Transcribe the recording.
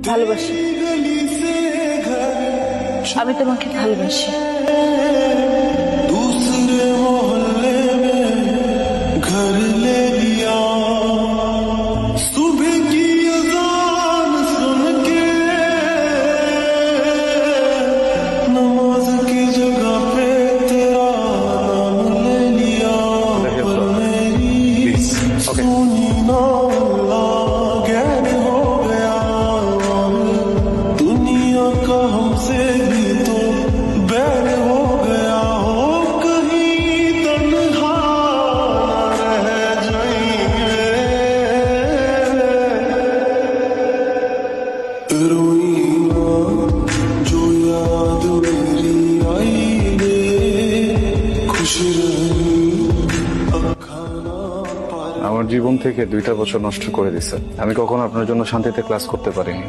ভালোবাসি, আমি তোমাকে ভালোবাসি। আমার জীবন থেকে 2টা বছর নষ্ট করে দিছে। আমি কখনো আপনার জন্য শান্তিতে ক্লাস করতে পারিনি।